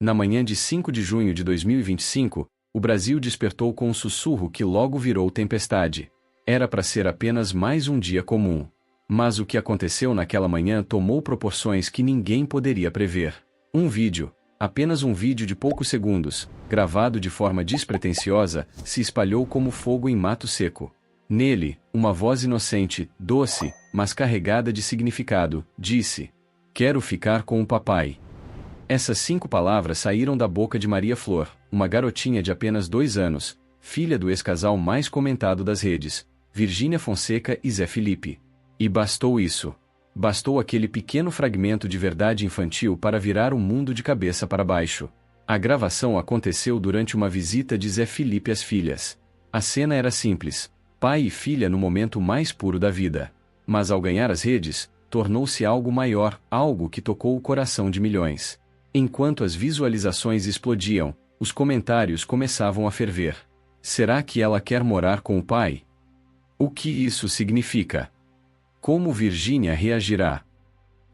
Na manhã de 5 de junho de 2025, o Brasil despertou com um sussurro que logo virou tempestade. Era para ser apenas mais um dia comum. Mas o que aconteceu naquela manhã tomou proporções que ninguém poderia prever. Um vídeo, apenas um vídeo de poucos segundos, gravado de forma despretensiosa, se espalhou como fogo em mato seco. Nele, uma voz inocente, doce, mas carregada de significado, disse: "Quero ficar com o papai." Essas 5 palavras saíram da boca de Maria Flor, uma garotinha de apenas 2 anos, filha do ex-casal mais comentado das redes, Virgínia Fonseca e Zé Felipe. E bastou isso. Bastou aquele pequeno fragmento de verdade infantil para virar o mundo de cabeça para baixo. A gravação aconteceu durante uma visita de Zé Felipe às filhas. A cena era simples: pai e filha no momento mais puro da vida. Mas ao ganhar as redes, tornou-se algo maior, algo que tocou o coração de milhões. Enquanto as visualizações explodiam, os comentários começavam a ferver. Será que ela quer morar com o pai? O que isso significa? Como Virgínia reagirá?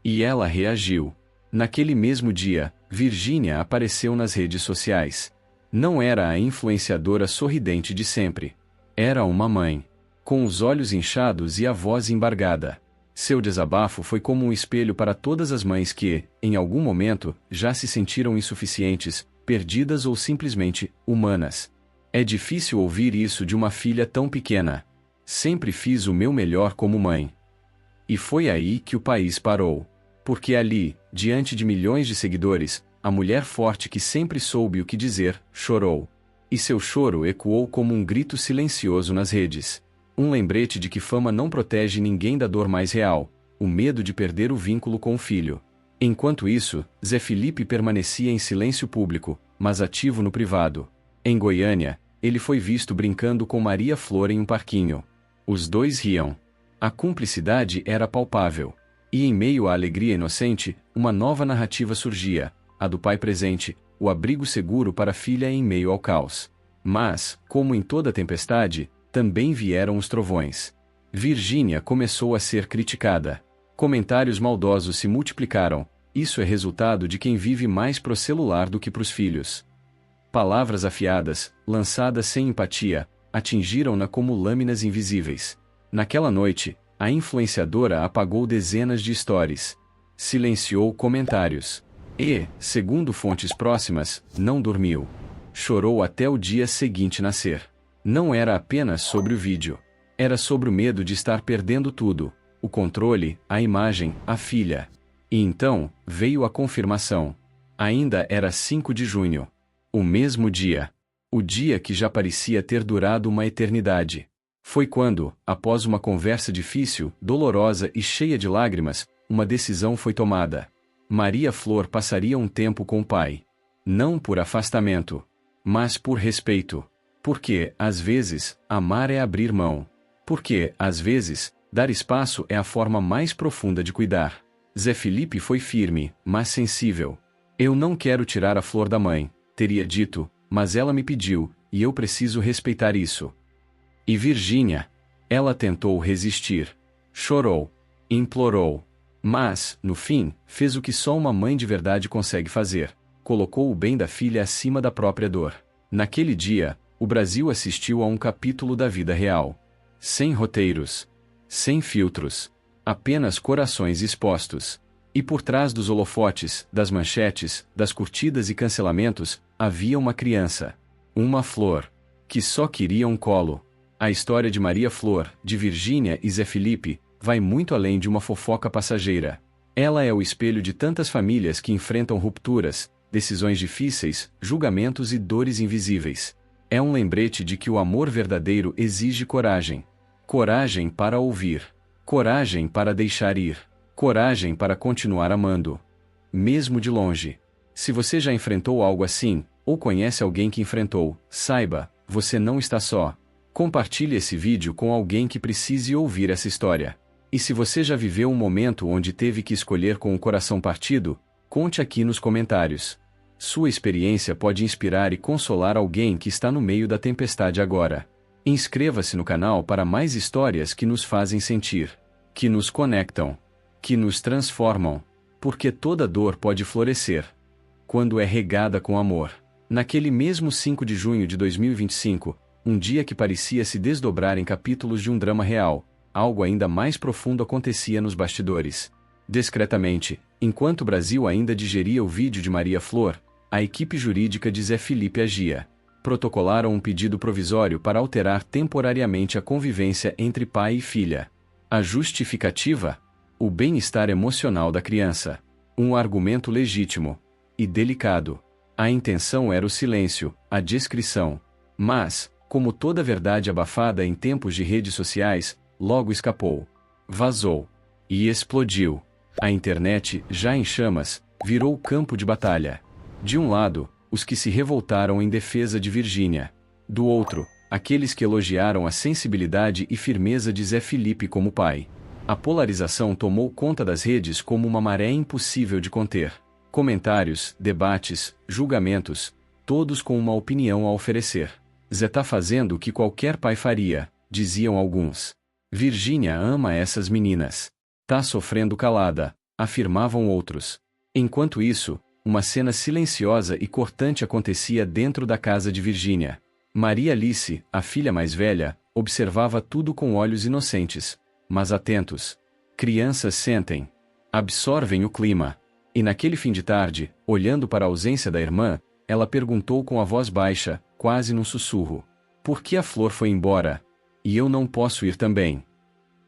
E ela reagiu. Naquele mesmo dia, Virgínia apareceu nas redes sociais. Não era a influenciadora sorridente de sempre. Era uma mãe. Com os olhos inchados e a voz embargada. Seu desabafo foi como um espelho para todas as mães que, em algum momento, já se sentiram insuficientes, perdidas ou simplesmente humanas. É difícil ouvir isso de uma filha tão pequena. Sempre fiz o meu melhor como mãe. E foi aí que o país parou. Porque ali, diante de milhões de seguidores, a mulher forte que sempre soube o que dizer, chorou. E seu choro ecoou como um grito silencioso nas redes. Um lembrete de que fama não protege ninguém da dor mais real, o medo de perder o vínculo com o filho. Enquanto isso, Zé Felipe permanecia em silêncio público, mas ativo no privado. Em Goiânia, ele foi visto brincando com Maria Flor em um parquinho. Os dois riam. A cumplicidade era palpável. E em meio à alegria inocente, uma nova narrativa surgia, a do pai presente, o abrigo seguro para a filha em meio ao caos. Mas, como em toda tempestade, também vieram os trovões. Virgínia começou a ser criticada. Comentários maldosos se multiplicaram. Isso é resultado de quem vive mais pro celular do que pros filhos. Palavras afiadas, lançadas sem empatia, atingiram-na como lâminas invisíveis. Naquela noite, a influenciadora apagou dezenas de stories. Silenciou comentários. E, segundo fontes próximas, não dormiu. Chorou até o dia seguinte nascer. Não era apenas sobre o vídeo. Era sobre o medo de estar perdendo tudo: o controle, a imagem, a filha. E então, veio a confirmação. Ainda era 5 de junho. O mesmo dia. O dia que já parecia ter durado uma eternidade. Foi quando, após uma conversa difícil, dolorosa e cheia de lágrimas, uma decisão foi tomada. Maria Flor passaria um tempo com o pai. Não por afastamento, mas por respeito. Porque, às vezes, amar é abrir mão. Porque, às vezes, dar espaço é a forma mais profunda de cuidar. Zé Felipe foi firme, mas sensível. "Eu não quero tirar a flor da mãe", teria dito, "mas ela me pediu, e eu preciso respeitar isso." E Virgínia? Ela tentou resistir. Chorou. Implorou. Mas, no fim, fez o que só uma mãe de verdade consegue fazer. Colocou o bem da filha acima da própria dor. Naquele dia, o Brasil assistiu a um capítulo da vida real. Sem roteiros. Sem filtros. Apenas corações expostos. E por trás dos holofotes, das manchetes, das curtidas e cancelamentos, havia uma criança. Uma flor. Que só queria um colo. A história de Maria Flor, de Virgínia e Zé Felipe, vai muito além de uma fofoca passageira. Ela é o espelho de tantas famílias que enfrentam rupturas, decisões difíceis, julgamentos e dores invisíveis. É um lembrete de que o amor verdadeiro exige coragem. Coragem para ouvir. Coragem para deixar ir. Coragem para continuar amando. Mesmo de longe. Se você já enfrentou algo assim, ou conhece alguém que enfrentou, saiba, você não está só. Compartilhe esse vídeo com alguém que precise ouvir essa história. E se você já viveu um momento onde teve que escolher com o coração partido, conte aqui nos comentários. Sua experiência pode inspirar e consolar alguém que está no meio da tempestade agora. Inscreva-se no canal para mais histórias que nos fazem sentir, que nos conectam, que nos transformam, porque toda dor pode florescer. quando é regada com amor. Naquele mesmo 5 de junho de 2025, um dia que parecia se desdobrar em capítulos de um drama real, algo ainda mais profundo acontecia nos bastidores. Discretamente, enquanto o Brasil ainda digeria o vídeo de Maria Flor, a equipe jurídica de Zé Felipe agia. Protocolaram um pedido provisório para alterar temporariamente a convivência entre pai e filha. A justificativa? O bem-estar emocional da criança. Um argumento legítimo e delicado. A intenção era o silêncio, a discrição. Mas, como toda verdade abafada em tempos de redes sociais, logo escapou. Vazou. E explodiu. A internet, já em chamas, virou campo de batalha. De um lado, os que se revoltaram em defesa de Virgínia. Do outro, aqueles que elogiaram a sensibilidade e firmeza de Zé Felipe como pai. A polarização tomou conta das redes como uma maré impossível de conter. Comentários, debates, julgamentos, todos com uma opinião a oferecer. Zé tá fazendo o que qualquer pai faria, diziam alguns. Virgínia ama essas meninas. Tá sofrendo calada, afirmavam outros. Enquanto isso, uma cena silenciosa e cortante acontecia dentro da casa de Virgínia. Maria Alice, a filha mais velha, observava tudo com olhos inocentes, mas atentos. Crianças sentem, absorvem o clima. E naquele fim de tarde, olhando para a ausência da irmã, ela perguntou com a voz baixa, quase num sussurro: por que a Flor foi embora? E eu não posso ir também?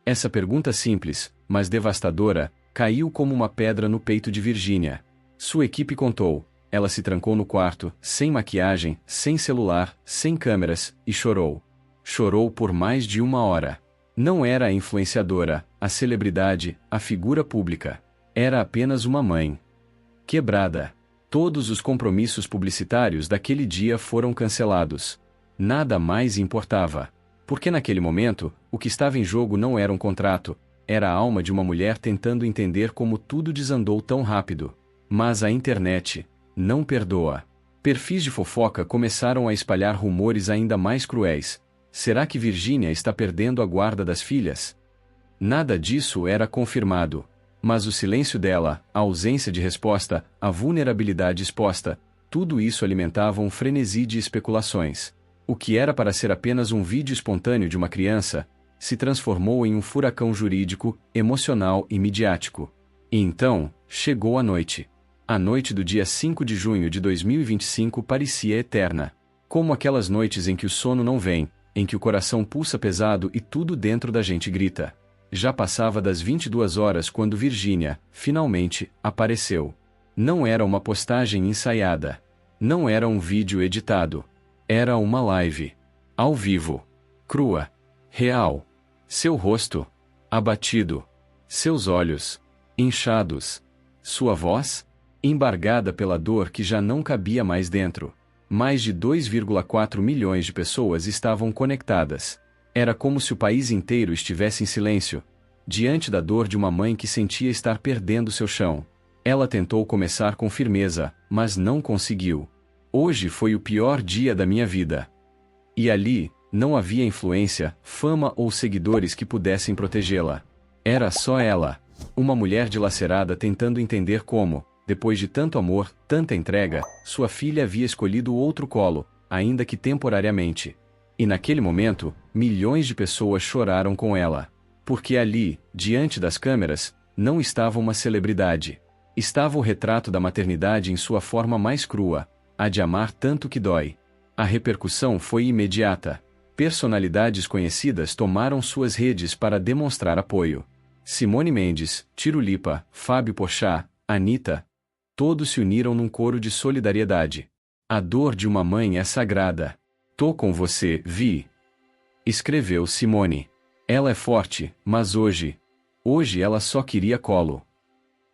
Essa pergunta simples, mas devastadora, caiu como uma pedra no peito de Virgínia. Sua equipe contou. Ela se trancou no quarto, sem maquiagem, sem celular, sem câmeras, e chorou. Chorou por mais de 1 hora. Não era a influenciadora, a celebridade, a figura pública. Era apenas uma mãe. Quebrada. Todos os compromissos publicitários daquele dia foram cancelados. Nada mais importava. Porque naquele momento, o que estava em jogo não era um contrato, era a alma de uma mulher tentando entender como tudo desandou tão rápido. Mas a internet não perdoa. Perfis de fofoca começaram a espalhar rumores ainda mais cruéis. Será que Virgínia está perdendo a guarda das filhas? Nada disso era confirmado. Mas o silêncio dela, a ausência de resposta, a vulnerabilidade exposta, tudo isso alimentava um frenesi de especulações. O que era para ser apenas um vídeo espontâneo de uma criança, se transformou em um furacão jurídico, emocional e midiático. E então, chegou a noite. A noite do dia 5 de junho de 2025 parecia eterna. Como aquelas noites em que o sono não vem, em que o coração pulsa pesado e tudo dentro da gente grita. Já passava das 22 horas quando Virgínia, finalmente, apareceu. Não era uma postagem ensaiada. Não era um vídeo editado. Era uma live. Ao vivo. Crua. Real. Seu rosto. Abatido. Seus olhos. Inchados. Sua voz? Embargada pela dor que já não cabia mais dentro. Mais de 2,4 milhões de pessoas estavam conectadas. Era como se o país inteiro estivesse em silêncio, diante da dor de uma mãe que sentia estar perdendo seu chão. Ela tentou começar com firmeza, mas não conseguiu. Hoje foi o pior dia da minha vida. E ali, não havia influência, fama ou seguidores que pudessem protegê-la. Era só ela, uma mulher dilacerada tentando entender como, depois de tanto amor, tanta entrega, sua filha havia escolhido outro colo, ainda que temporariamente. E naquele momento, milhões de pessoas choraram com ela. Porque ali, diante das câmeras, não estava uma celebridade. Estava o retrato da maternidade em sua forma mais crua, a de amar tanto que dói. A repercussão foi imediata. Personalidades conhecidas tomaram suas redes para demonstrar apoio. Simone Mendes, Tiro Lipa, Fábio Porchat, Anitta. Todos se uniram num coro de solidariedade. A dor de uma mãe é sagrada. Tô com você, Vi. Escreveu Simone. Ela é forte, mas hoje ela só queria colo.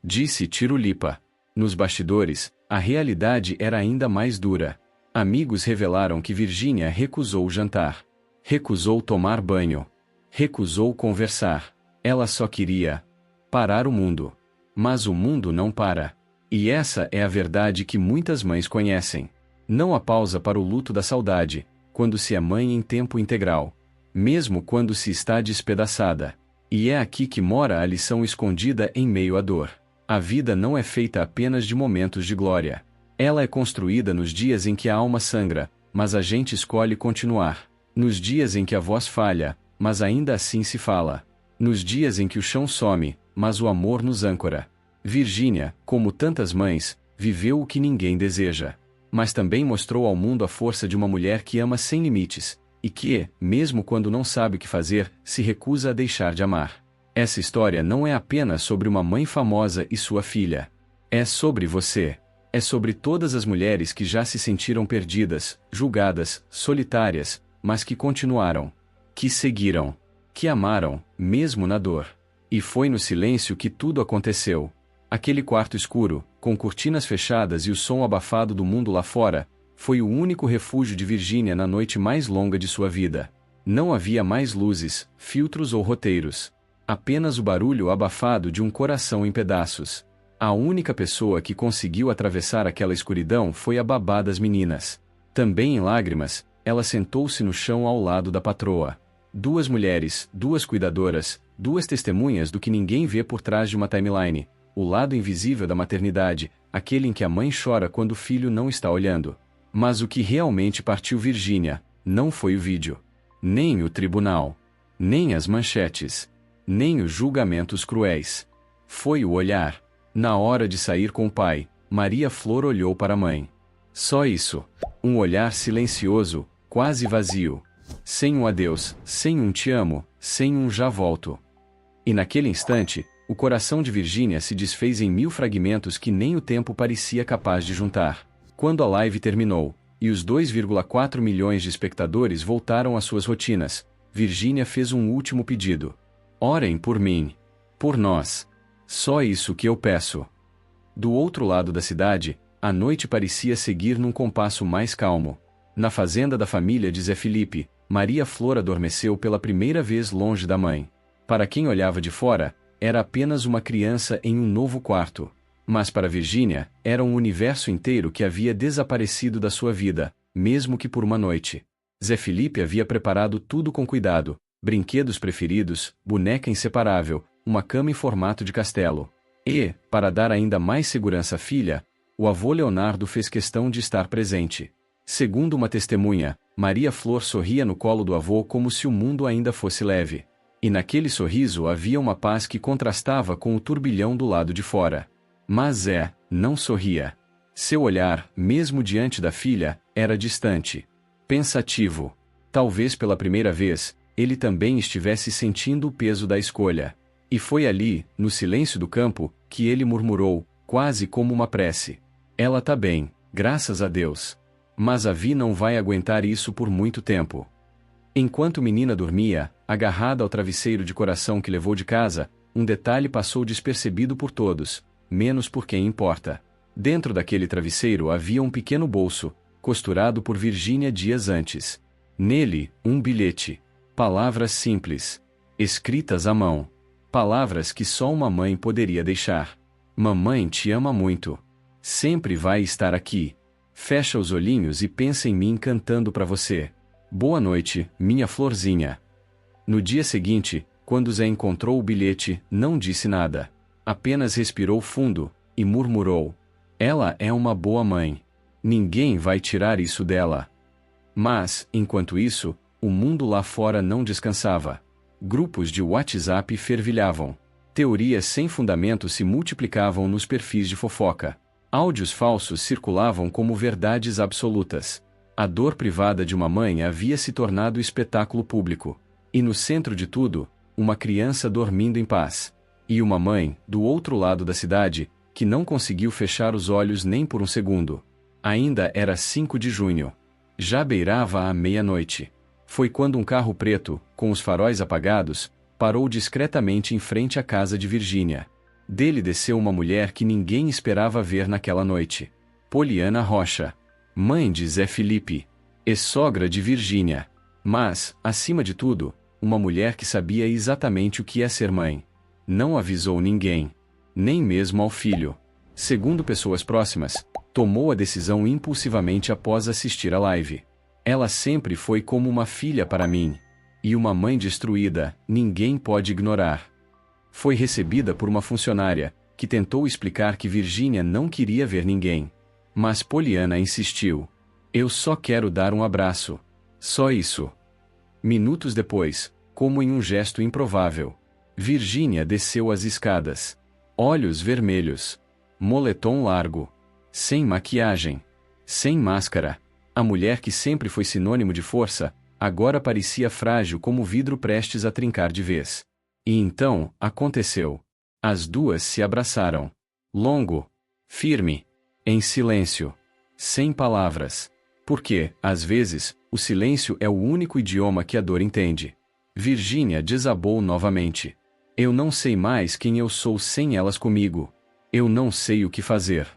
Disse Tiro Lipa. Nos bastidores, a realidade era ainda mais dura. Amigos revelaram que Virgínia recusou jantar. Recusou tomar banho. Recusou conversar. Ela só queria parar o mundo. Mas o mundo não para. E essa é a verdade que muitas mães conhecem. Não há pausa para o luto da saudade, quando se é mãe em tempo integral. Mesmo quando se está despedaçada. E é aqui que mora a lição escondida em meio à dor. A vida não é feita apenas de momentos de glória. Ela é construída nos dias em que a alma sangra, mas a gente escolhe continuar. Nos dias em que a voz falha, mas ainda assim se fala. Nos dias em que o chão some, mas o amor nos âncora. Virgínia, como tantas mães, viveu o que ninguém deseja. Mas também mostrou ao mundo a força de uma mulher que ama sem limites, e que, mesmo quando não sabe o que fazer, se recusa a deixar de amar. Essa história não é apenas sobre uma mãe famosa e sua filha. É sobre você. É sobre todas as mulheres que já se sentiram perdidas, julgadas, solitárias, mas que continuaram. Que seguiram. Que amaram, mesmo na dor. E foi no silêncio que tudo aconteceu. Aquele quarto escuro, com cortinas fechadas e o som abafado do mundo lá fora, foi o único refúgio de Virgínia na noite mais longa de sua vida. Não havia mais luzes, filtros ou roteiros. Apenas o barulho abafado de um coração em pedaços. A única pessoa que conseguiu atravessar aquela escuridão foi a babá das meninas. Também em lágrimas, ela sentou-se no chão ao lado da patroa. Duas mulheres, duas cuidadoras, duas testemunhas do que ninguém vê por trás de uma timeline, o lado invisível da maternidade, aquele em que a mãe chora quando o filho não está olhando. Mas o que realmente partiu Virgínia, não foi o vídeo. Nem o tribunal. Nem as manchetes. Nem os julgamentos cruéis. Foi o olhar. Na hora de sair com o pai, Maria Flor olhou para a mãe. Só isso. Um olhar silencioso, quase vazio. Sem um adeus, sem um te amo, sem um já volto. E naquele instante, o coração de Virgínia se desfez em 1000 fragmentos que nem o tempo parecia capaz de juntar. Quando a live terminou, e os 2,4 milhões de espectadores voltaram às suas rotinas, Virgínia fez um último pedido. Orem por mim. Por nós. Só isso que eu peço. Do outro lado da cidade, a noite parecia seguir num compasso mais calmo. Na fazenda da família de Zé Felipe, Maria Flor adormeceu pela primeira vez longe da mãe. Para quem olhava de fora, era apenas uma criança em um novo quarto. Mas para Virgínia, era um universo inteiro que havia desaparecido da sua vida, mesmo que por uma noite. Zé Felipe havia preparado tudo com cuidado: brinquedos preferidos, boneca inseparável, uma cama em formato de castelo. E, para dar ainda mais segurança à filha, o avô Leonardo fez questão de estar presente. Segundo uma testemunha, Maria Flor sorria no colo do avô como se o mundo ainda fosse leve. E naquele sorriso havia uma paz que contrastava com o turbilhão do lado de fora. Mas Zé não sorria. Seu olhar, mesmo diante da filha, era distante. Pensativo. Talvez pela primeira vez, ele também estivesse sentindo o peso da escolha. E foi ali, no silêncio do campo, que ele murmurou, quase como uma prece. Ela tá bem, graças a Deus. Mas a Vi não vai aguentar isso por muito tempo. Enquanto menina dormia, agarrada ao travesseiro de coração que levou de casa, um detalhe passou despercebido por todos, menos por quem importa. Dentro daquele travesseiro havia um pequeno bolso, costurado por Virgínia dias antes. Nele, um bilhete. Palavras simples. Escritas à mão. Palavras que só uma mãe poderia deixar. Mamãe te ama muito. Sempre vai estar aqui. Fecha os olhinhos e pensa em mim cantando para você. Boa noite, minha florzinha. No dia seguinte, quando Zé encontrou o bilhete, não disse nada. Apenas respirou fundo, e murmurou. Ela é uma boa mãe. Ninguém vai tirar isso dela. Mas, enquanto isso, o mundo lá fora não descansava. Grupos de WhatsApp fervilhavam. Teorias sem fundamento se multiplicavam nos perfis de fofoca. Áudios falsos circulavam como verdades absolutas. A dor privada de uma mãe havia se tornado espetáculo público. E no centro de tudo, uma criança dormindo em paz. E uma mãe, do outro lado da cidade, que não conseguiu fechar os olhos nem por um segundo. Ainda era 5 de junho. Já beirava a meia-noite. Foi quando um carro preto, com os faróis apagados, parou discretamente em frente à casa de Virgínia. Dele desceu uma mulher que ninguém esperava ver naquela noite. Poliana Rocha. Mãe de Zé Felipe. Ex-sogra de Virgínia. Mas, acima de tudo, uma mulher que sabia exatamente o que é ser mãe. Não avisou ninguém. Nem mesmo ao filho. Segundo pessoas próximas, tomou a decisão impulsivamente após assistir a live. Ela sempre foi como uma filha para mim. E uma mãe destruída, ninguém pode ignorar. Foi recebida por uma funcionária, que tentou explicar que Virgínia não queria ver ninguém. Mas Poliana insistiu. Eu só quero dar um abraço. Só isso. Minutos depois, como em um gesto improvável, Virgínia desceu as escadas. Olhos vermelhos. Moletom largo. Sem maquiagem. Sem máscara. A mulher que sempre foi sinônimo de força, agora parecia frágil como vidro prestes a trincar de vez. E então, aconteceu. As duas se abraçaram. Longo. Firme. Em silêncio. Sem palavras. Porque, às vezes, o silêncio é o único idioma que a dor entende. Virgínia desabou novamente. Eu não sei mais quem eu sou sem elas comigo. Eu não sei o que fazer.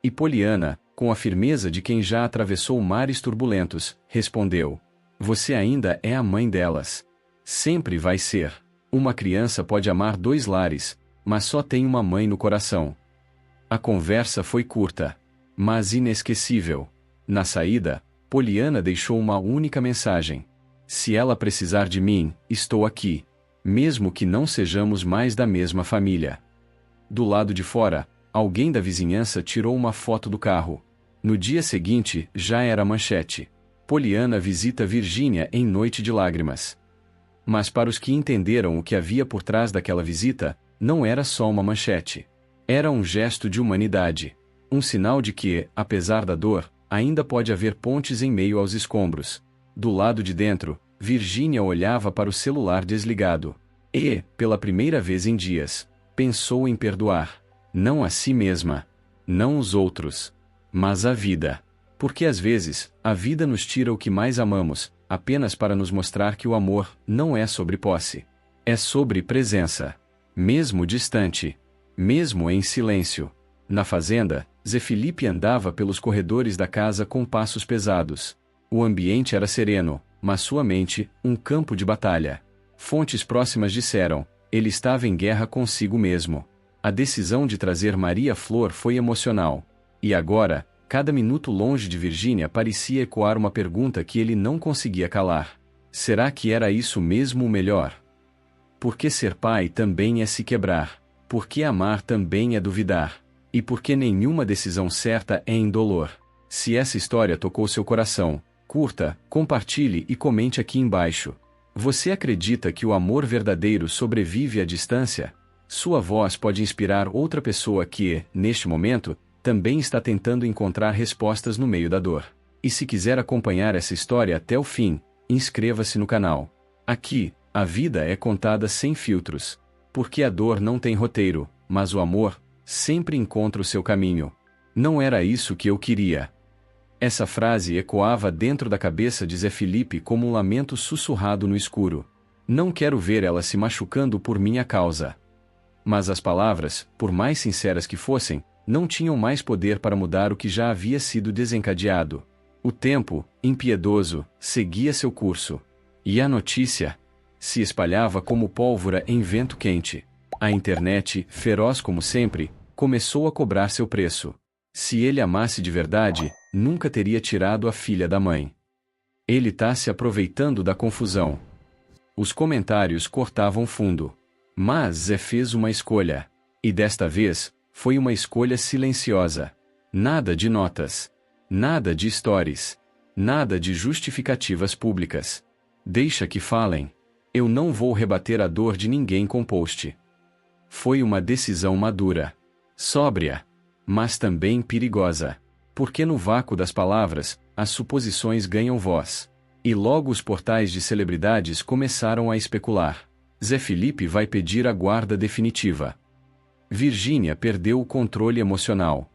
E Poliana, com a firmeza de quem já atravessou mares turbulentos, respondeu: Você ainda é a mãe delas. Sempre vai ser. Uma criança pode amar dois lares, mas só tem uma mãe no coração. A conversa foi curta, mas inesquecível. Na saída, Poliana deixou uma única mensagem: Se ela precisar de mim, estou aqui. Mesmo que não sejamos mais da mesma família. Do lado de fora, alguém da vizinhança tirou uma foto do carro. No dia seguinte, já era manchete. Poliana visita Virgínia em noite de lágrimas. Mas para os que entenderam o que havia por trás daquela visita, não era só uma manchete. Era um gesto de humanidade. Um sinal de que, apesar da dor, ainda pode haver pontes em meio aos escombros. Do lado de dentro, Virgínia olhava para o celular desligado. E, pela primeira vez em dias, pensou em perdoar. Não a si mesma. Não os outros. Mas a vida. Porque às vezes, a vida nos tira o que mais amamos, apenas para nos mostrar que o amor não é sobre posse. É sobre presença. Mesmo distante. Mesmo em silêncio. Na fazenda, Zé Felipe andava pelos corredores da casa com passos pesados. O ambiente era sereno, mas sua mente, um campo de batalha. Fontes próximas disseram: ele estava em guerra consigo mesmo. A decisão de trazer Maria Flor foi emocional. E agora, cada minuto longe de Virgínia parecia ecoar uma pergunta que ele não conseguia calar. Será que era isso mesmo o melhor? Porque ser pai também é se quebrar. Porque amar também é duvidar. E porque nenhuma decisão certa é indolor. Se essa história tocou seu coração, curta, compartilhe e comente aqui embaixo. Você acredita que o amor verdadeiro sobrevive à distância? Sua voz pode inspirar outra pessoa que, neste momento, também está tentando encontrar respostas no meio da dor. E se quiser acompanhar essa história até o fim, inscreva-se no canal. Aqui, a vida é contada sem filtros. Porque a dor não tem roteiro, mas o amor sempre encontra o seu caminho. Não era isso que eu queria. Essa frase ecoava dentro da cabeça de Zé Felipe como um lamento sussurrado no escuro. Não quero ver ela se machucando por minha causa. Mas as palavras, por mais sinceras que fossem, não tinham mais poder para mudar o que já havia sido desencadeado. O tempo, impiedoso, seguia seu curso. E a notícia se espalhava como pólvora em vento quente. A internet, feroz como sempre, começou a cobrar seu preço. Se ele amasse de verdade, nunca teria tirado a filha da mãe. Ele tá se aproveitando da confusão. Os comentários cortavam fundo. Mas Zé fez uma escolha. E desta vez, foi uma escolha silenciosa. Nada de notas. Nada de stories. Nada de justificativas públicas. Deixa que falem. Eu não vou rebater a dor de ninguém com post. Foi uma decisão madura. Sóbria. Mas também perigosa. Porque no vácuo das palavras, as suposições ganham voz. E logo os portais de celebridades começaram a especular. Zé Felipe vai pedir a guarda definitiva. Virgínia perdeu o controle emocional.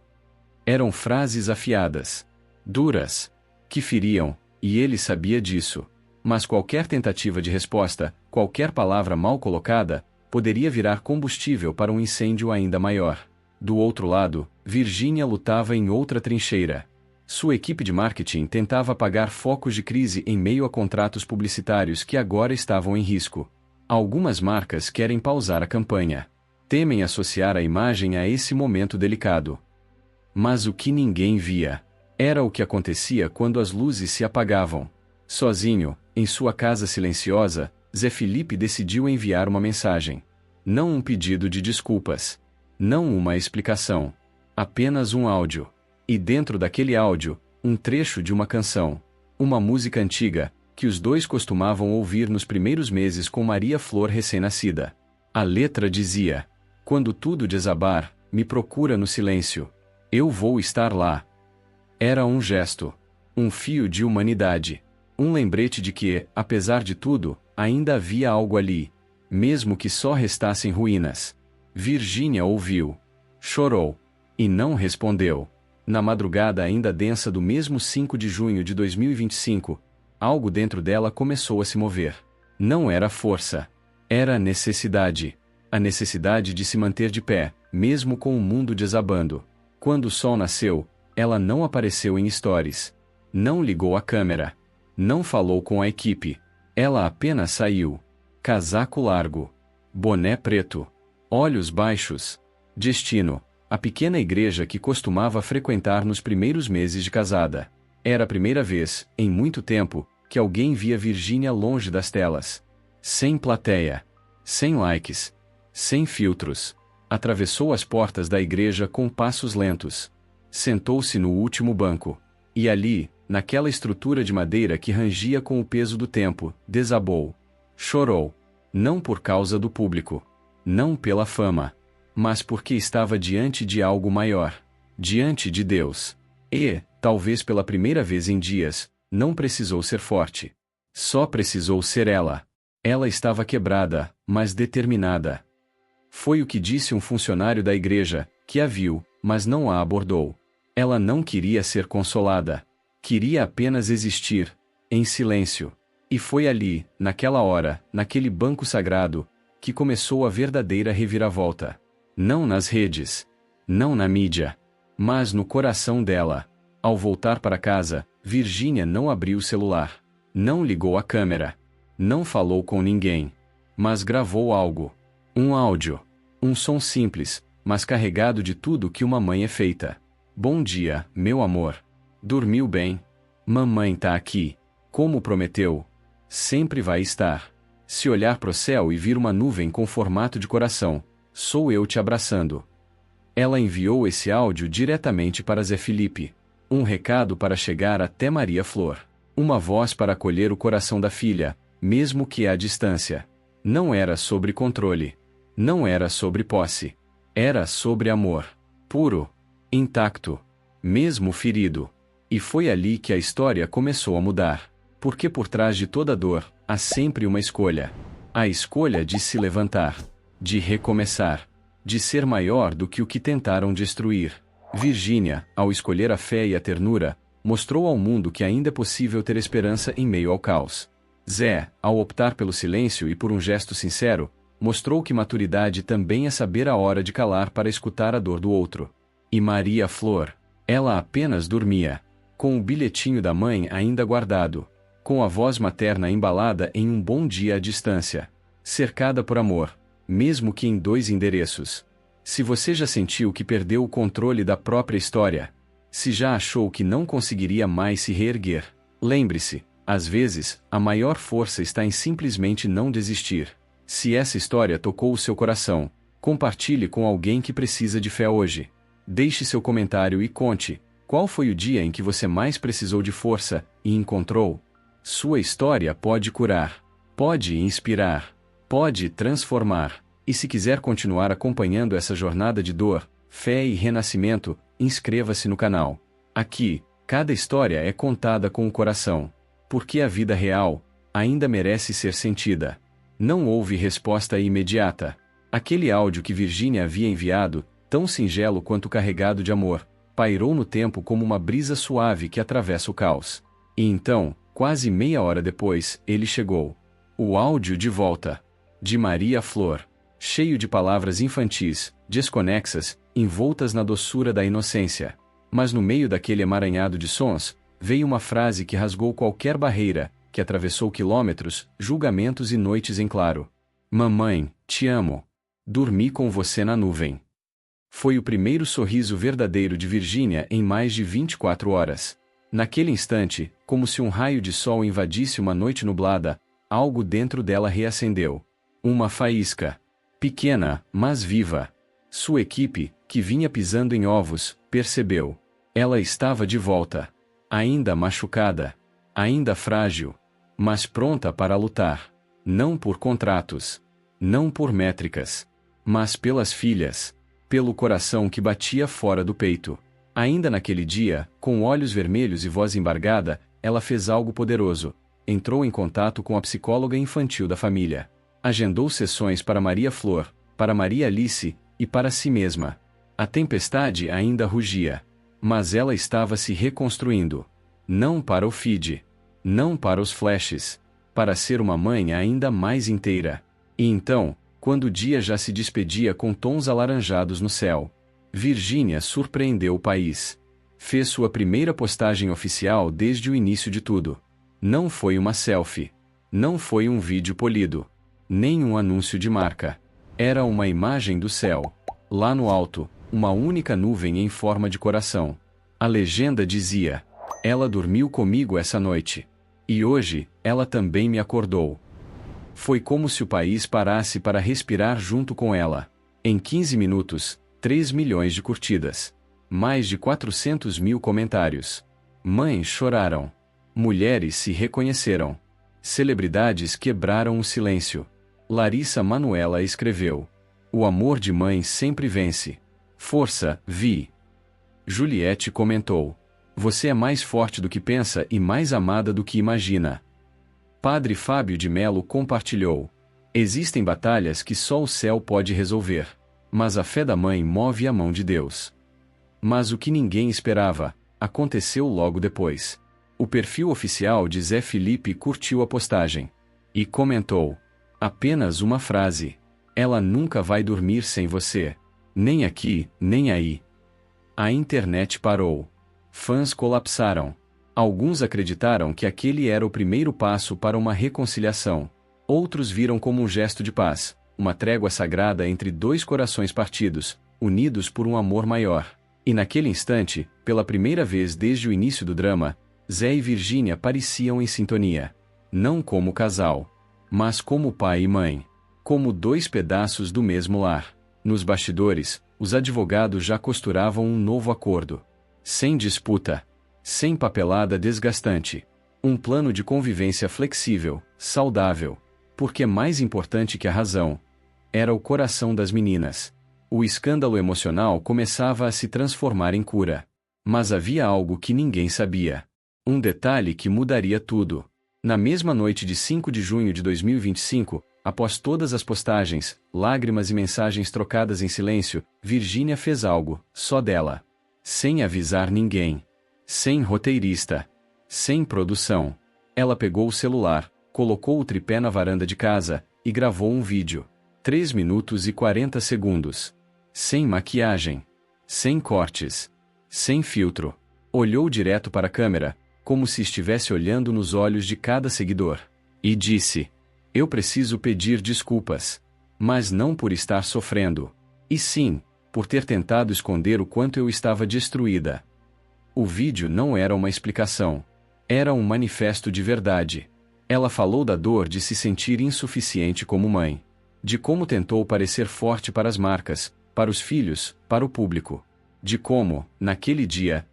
Eram frases afiadas. Duras. Que feriam, e ele sabia disso. Mas qualquer tentativa de resposta, qualquer palavra mal colocada, poderia virar combustível para um incêndio ainda maior. Do outro lado, Virgínia lutava em outra trincheira. Sua equipe de marketing tentava apagar focos de crise em meio a contratos publicitários que agora estavam em risco. Algumas marcas querem pausar a campanha. Temem associar a imagem a esse momento delicado. Mas o que ninguém via era o que acontecia quando as luzes se apagavam. Sozinho, em sua casa silenciosa, Zé Felipe decidiu enviar uma mensagem. Não um pedido de desculpas. Não uma explicação. Apenas um áudio. E dentro daquele áudio, um trecho de uma canção. Uma música antiga, que os dois costumavam ouvir nos primeiros meses com Maria Flor recém-nascida. A letra dizia: "Quando tudo desabar, me procura no silêncio. Eu vou estar lá." Era um gesto. Um fio de humanidade. Um lembrete de que, apesar de tudo, ainda havia algo ali. Mesmo que só restassem ruínas. Virgínia ouviu. Chorou. E não respondeu. Na madrugada ainda densa do mesmo 5 de junho de 2025, algo dentro dela começou a se mover. Não era força. Era a necessidade. A necessidade de se manter de pé, mesmo com o mundo desabando. Quando o sol nasceu, ela não apareceu em stories. Não ligou a câmera. Não falou com a equipe. Ela apenas saiu. Casaco largo. Boné preto. Olhos baixos. Destino. A pequena igreja que costumava frequentar nos primeiros meses de casada. Era a primeira vez, em muito tempo, que alguém via Virgínia longe das telas. Sem plateia. Sem likes. Sem filtros. Atravessou as portas da igreja com passos lentos. Sentou-se no último banco. E ali, naquela estrutura de madeira que rangia com o peso do tempo, desabou. Chorou. Não por causa do público. Não pela fama. Mas porque estava diante de algo maior. Diante de Deus. E, talvez pela primeira vez em dias, não precisou ser forte. Só precisou ser ela. Ela estava quebrada, mas determinada. Foi o que disse um funcionário da igreja, que a viu, mas não a abordou. Ela não queria ser consolada. Queria apenas existir, em silêncio. E foi ali, naquela hora, naquele banco sagrado, que começou a verdadeira reviravolta. Não nas redes. Não na mídia. Mas no coração dela. Ao voltar para casa, Virgínia não abriu o celular. Não ligou a câmera. Não falou com ninguém. Mas gravou algo. Um áudio. Um som simples, mas carregado de tudo que uma mãe é feita. Bom dia, meu amor. Dormiu bem? Mamãe tá aqui. Como prometeu. Sempre vai estar. Se olhar pro céu e vir uma nuvem com formato de coração, sou eu te abraçando. Ela enviou esse áudio diretamente para Zé Felipe. Um recado para chegar até Maria Flor. Uma voz para acolher o coração da filha, mesmo que à distância. Não era sobre controle. Não era sobre posse. Era sobre amor. Puro. Intacto. Mesmo ferido. E foi ali que a história começou a mudar. Porque por trás de toda dor, há sempre uma escolha. A escolha de se levantar. De recomeçar. De ser maior do que o que tentaram destruir. Virgínia, ao escolher a fé e a ternura, mostrou ao mundo que ainda é possível ter esperança em meio ao caos. Zé, ao optar pelo silêncio e por um gesto sincero, mostrou que maturidade também é saber a hora de calar para escutar a dor do outro. E Maria Flor, ela apenas dormia, com o bilhetinho da mãe ainda guardado, com a voz materna embalada em um bom dia à distância, cercada por amor, mesmo que em 2 endereços. Se você já sentiu que perdeu o controle da própria história, se já achou que não conseguiria mais se reerguer, lembre-se, às vezes, a maior força está em simplesmente não desistir. Se essa história tocou o seu coração, compartilhe com alguém que precisa de fé hoje. Deixe seu comentário e conte, qual foi o dia em que você mais precisou de força, e encontrou? Sua história pode curar, pode inspirar, pode transformar. E se quiser continuar acompanhando essa jornada de dor, fé e renascimento, inscreva-se no canal. Aqui, cada história é contada com o coração. Porque a vida real ainda merece ser sentida. Não houve resposta imediata. Aquele áudio que Virgínia havia enviado, tão singelo quanto carregado de amor, pairou no tempo como uma brisa suave que atravessa o caos. E então, quase meia hora depois, ele chegou. O áudio de volta. De Maria Flor. Cheio de palavras infantis, desconexas, envoltas na doçura da inocência. Mas no meio daquele emaranhado de sons, veio uma frase que rasgou qualquer barreira, que atravessou quilômetros, julgamentos e noites em claro. Mamãe, te amo. Dormi com você na nuvem. Foi o primeiro sorriso verdadeiro de Virgínia em mais de 24 horas. Naquele instante, como se um raio de sol invadisse uma noite nublada, algo dentro dela reacendeu. Uma faísca. Pequena, mas viva. Sua equipe, que vinha pisando em ovos, percebeu. Ela estava de volta. Ainda machucada. Ainda frágil. Mas pronta para lutar. Não por contratos. Não por métricas. Mas pelas filhas. Pelo coração que batia fora do peito. Ainda naquele dia, com olhos vermelhos e voz embargada, ela fez algo poderoso. Entrou em contato com a psicóloga infantil da família. Agendou sessões para Maria Flor, para Maria Alice, e para si mesma. A tempestade ainda rugia. Mas ela estava se reconstruindo. Não para o feed. Não para os flashes. Para ser uma mãe ainda mais inteira. E então, quando o dia já se despedia com tons alaranjados no céu, Virgínia surpreendeu o país. Fez sua primeira postagem oficial desde o início de tudo. Não foi uma selfie. Não foi um vídeo polido. Nem um anúncio de marca. Era uma imagem do céu. Lá no alto, uma única nuvem em forma de coração. A legenda dizia: ela dormiu comigo essa noite. E hoje, ela também me acordou. Foi como se o país parasse para respirar junto com ela. Em 15 minutos, 3 milhões de curtidas. Mais de 400 mil comentários. Mães choraram. Mulheres se reconheceram. Celebridades quebraram o silêncio. Larissa Manoela escreveu: o amor de mãe sempre vence. Força, Vi. Juliette comentou: você é mais forte do que pensa e mais amada do que imagina. Padre Fábio de Melo compartilhou: existem batalhas que só o céu pode resolver. Mas a fé da mãe move a mão de Deus. Mas o que ninguém esperava, aconteceu logo depois. O perfil oficial de Zé Felipe curtiu a postagem. E comentou: apenas uma frase. Ela nunca vai dormir sem você. Nem aqui, nem aí. A internet parou. Fãs colapsaram. Alguns acreditaram que aquele era o primeiro passo para uma reconciliação. Outros viram como um gesto de paz, uma trégua sagrada entre dois corações partidos, unidos por um amor maior. E naquele instante, pela primeira vez desde o início do drama, Zé e Virgínia pareciam em sintonia. Não como casal, mas como pai e mãe. Como dois pedaços do mesmo lar. Nos bastidores, os advogados já costuravam um novo acordo. Sem disputa. Sem papelada desgastante. Um plano de convivência flexível, saudável. Porque mais importante que a razão era o coração das meninas. O escândalo emocional começava a se transformar em cura. Mas havia algo que ninguém sabia. Um detalhe que mudaria tudo. Na mesma noite de 5 de junho de 2025, após todas as postagens, lágrimas e mensagens trocadas em silêncio, Virgínia fez algo, só dela. Sem avisar ninguém. Sem roteirista. Sem produção. Ela pegou o celular, colocou o tripé na varanda de casa, e gravou um vídeo. 3 minutos e 40 segundos. Sem maquiagem. Sem cortes. Sem filtro. Olhou direto para a câmera, como se estivesse olhando nos olhos de cada seguidor. E disse: eu preciso pedir desculpas. Mas não por estar sofrendo. E sim, por ter tentado esconder o quanto eu estava destruída. O vídeo não era uma explicação. Era um manifesto de verdade. Ela falou da dor de se sentir insuficiente como mãe. De como tentou parecer forte para as marcas, para os filhos, para o público. De como, naquele dia,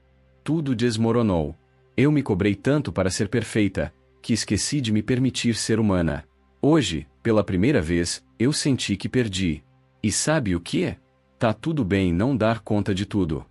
tudo desmoronou. Eu me cobrei tanto para ser perfeita, que esqueci de me permitir ser humana. Hoje, pela primeira vez, eu senti que perdi. E sabe o que? Tá tudo bem não dar conta de tudo.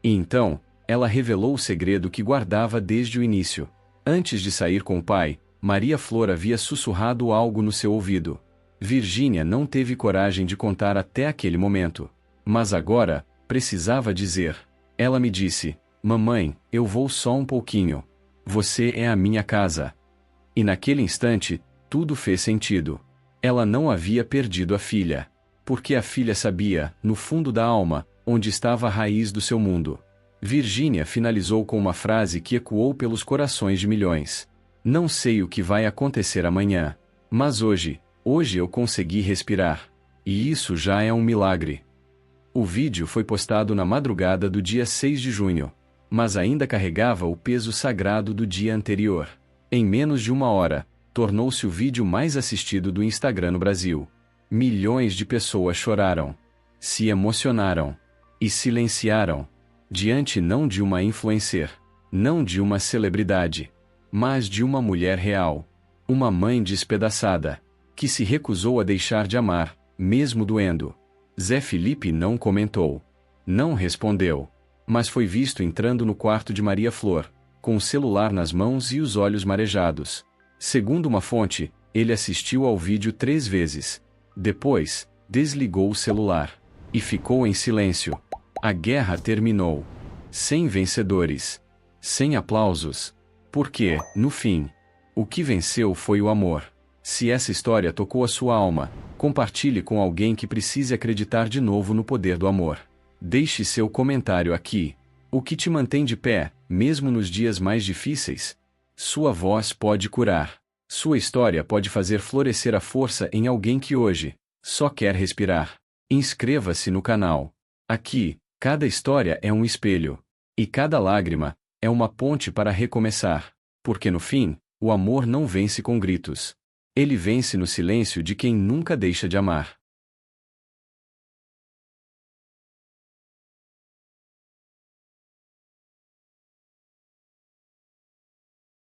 E então, ela revelou o segredo que guardava desde o início. Antes de sair com o pai, Maria Flor havia sussurrado algo no seu ouvido. Virgínia não teve coragem de contar até aquele momento. Mas agora, precisava dizer. Ela me disse: mamãe, eu vou só um pouquinho. Você é a minha casa. E naquele instante, tudo fez sentido. Ela não havia perdido a filha. Porque a filha sabia, no fundo da alma, onde estava a raiz do seu mundo. Virgínia finalizou com uma frase que ecoou pelos corações de milhões. Não sei o que vai acontecer amanhã. Mas hoje eu consegui respirar. E isso já é um milagre. O vídeo foi postado na madrugada do dia 6 de junho. Mas ainda carregava o peso sagrado do dia anterior. Em menos de 1 hora, tornou-se o vídeo mais assistido do Instagram no Brasil. Milhões de pessoas choraram. Se emocionaram. E silenciaram. diante não de uma influencer, não de uma celebridade, mas de uma mulher real, uma mãe despedaçada, que se recusou a deixar de amar, mesmo doendo. Zé Felipe não comentou, não respondeu, mas foi visto entrando no quarto de Maria Flor, com o celular nas mãos e os olhos marejados. Segundo uma fonte, ele assistiu ao vídeo 3 vezes. Depois, desligou o celular e ficou em silêncio. A guerra terminou. Sem vencedores. Sem aplausos. Porque, no fim, o que venceu foi o amor. Se essa história tocou a sua alma, compartilhe com alguém que precise acreditar de novo no poder do amor. Deixe seu comentário aqui. O que te mantém de pé, mesmo nos dias mais difíceis? Sua voz pode curar. Sua história pode fazer florescer a força em alguém que hoje só quer respirar. Inscreva-se no canal. Aqui, cada história é um espelho. E cada lágrima é uma ponte para recomeçar. Porque no fim, o amor não vence com gritos. Ele vence no silêncio de quem nunca deixa de amar.